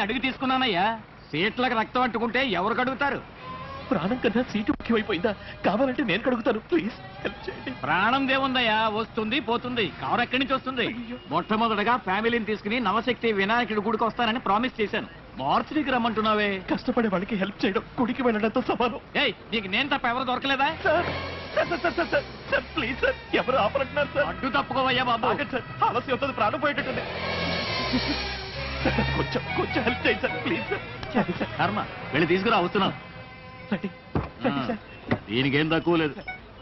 అడిగి తీసుకున్నానయ్యా. సీట్లకు రక్తం అంటుకుంటే ఎవరు కడుగుతారు? ప్రాణం కన్నా సీటు ముఖ్యమైపోయిందా? కావాలంటే నేను కడుగుతాను, ప్లీజ్ హెల్ప్ చేయండి. ప్రాణం దేవుందయ్యా, వస్తుంది పోతుంది. కారు ఎక్కడి నుంచి వస్తుంది? మొట్టమొదటగా ఫ్యామిలీని తీసుకుని నవశక్తి వినాయకుడి గుడికి వస్తానని ప్రామిస్ చేశాను. మార్చిడికి రమ్మంటున్నావే. కష్టపడే వాళ్ళకి హెల్ప్ చేయడం గుడికి వెళ్ళడంతో సమానం. ఏయ్, నీకు నేను తప్ప ఎవరు దొరకలేదా? సార్ ప్లీజ్ సార్, ఎవరు ఆపరంటున్నారు సార్? అడ్డు తప్పుకోవయ్యా బాబు. సార్ ఆలస్యం అవుతుంది, ప్రాణం పోయేటట్టుంది. కొంచెం హెల్ప్ చేయండి సార్, ప్లీజ్ సార్. కర్మ, వెళ్ళి తీసుకురా, వస్తున్నాను. దీనికేం తక్కువ లేదు.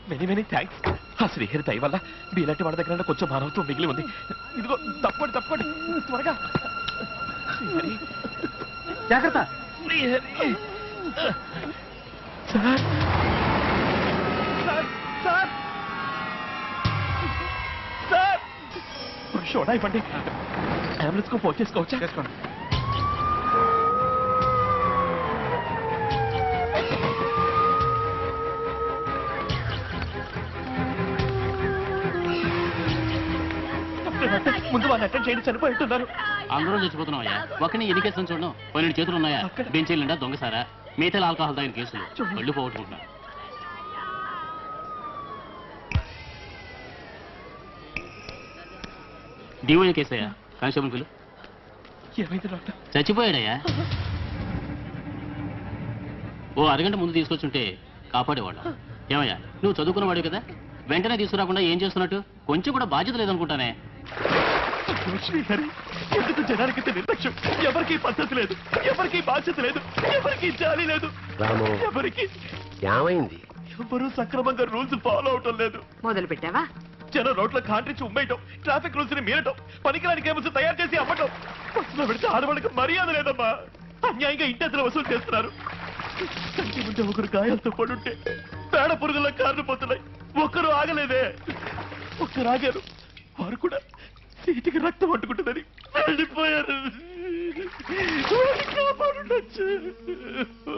Many thanks. ఆ శ్రీహరి దయ వల్ల మీలాంటి వాళ్ళ దగ్గర కొంచెం మానవత్వం మిగిలి ఉంది. ఇదిగో తప్పండి త్వరగా. శ్రీహరి జాగ్రత్త. శ్రీహరి సార్ సార్ సార్ షోడా ఇవ్వండి. అంబులెన్స్ కు ఫోన్ చేసుకోవచ్చా? చేసుకోండి. ముందు వాళ్ళు అటెండ్ చేయండి, చనిపోయింటున్నారు. అందరూ చచ్చిపోతున్నాం అయ్యా. ఒకరిని ఎన్ని కేసులు చూడడం, 12 చేతులు ఉన్నాయా? బెంచీలు నిండా దొంగసారా, మిగతా ఆల్కహాల్ తాగిన కేసులు, కళ్ళు పోగొట్టుకుంటున్నారు. డివోఏ కేసు అయ్యా, కానిస్టేబుల్ పిలు. ఏమైంది డాక్టర్? చచ్చిపోయాడయ్యా. ఓ అరగంట ముందు తీసుకొచ్చుంటే కాపాడేవాళ్ళం. ఏమయ్యా, నువ్వు చదువుకున్నవాడు కదా, వెంటనే తీసుకురాకుండా ఏం చేస్తున్నట్టు? కొంచెం కూడా బాధ్యత లేదనుకుంటానే. శ్రీహరి, ఎందుకు జనానికి నిర్లక్ష్యం? ఎవరికి పద్ధతి లేదు, ఎవరికి బాధ్యత లేదు, ఎవరికి జాలి లేదు. ఎవరికి ఏమైంది? ఎవరు సక్రమంగా రూల్స్ ఫాలో అవటం లేదు. మొదలు పెట్టావా? జనం రోడ్ల కాంట్రించి ఉమ్మేయటం, ట్రాఫిక్ రూల్స్ ని మీరటం, పనికిరాని కేబుల్స్ తయారు చేసి అమ్మటం. బస్సులో పెడితే ఆడవాళ్ళకి మర్యాద లేదమ్మా. అన్యాయంగా ఇంటెంతలు వసూలు చేస్తున్నారు. కంటి ముందే ఒకరు గాయాలతో పడుంటే పేడ పురుగుల కార్లు పోతున్నాయి. ఒక్కరు ఆగలేదే. ఒక్కరు ఆగారు, వారు కూడా సీటికి రక్తం పట్టుకుంటుందని వెళ్ళిపోయారు.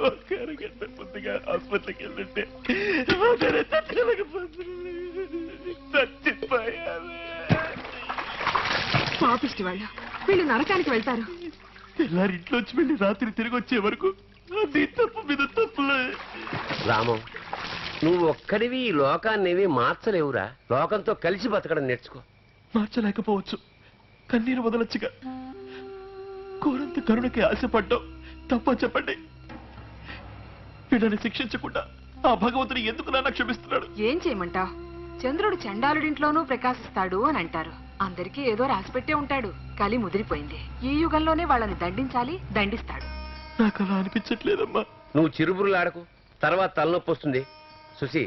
ఒక్కరిగంట ముందుగా హాస్పిటల్కి వెళ్ళింటే చచ్చిపోయారు. పాపిష్టి వాళ్ళు, వీళ్ళు నరకానికి వెళ్తారు. తెల్లారింట్లోంచి వెళ్ళి రాత్రి తిరిగి వచ్చే వరకు అది తప్పు మీద తప్పులే. రాము, నువ్వు ఒక్కడివి ఈ లోకాన్నేవి మార్చలేవురా. లోకంతో కలిసి బతకడం నేర్చుకో. మార్చలేకపోవచ్చు, కన్నీరు వదలొచ్చుగా. కోరంత కరుణకి ఆశపడ్డావు, తప్ప చెప్పండి. వీళ్ళని శిక్షించకుండా ఆ భగవంతుని ఎందుకు నాన్న క్షమిస్తున్నాడు? ఏం చేయమంటావు? చంద్రుడు చండాలుడింట్లోనూ ప్రకాశిస్తాడు అని అంటారు. అందరికీ ఏదో రాసిపెట్టే ఉంటాడు. కలి ముదిరిపోయింది. ఈ యుగంలోనే వాళ్ళని దండించాలి, దండిస్తాడు. నాకు అలా అనిపించట్లేదమ్మా. నువ్వు చిరుబురులాడకు, తర్వాత తలనొప్పి వస్తుంది. సుశీ,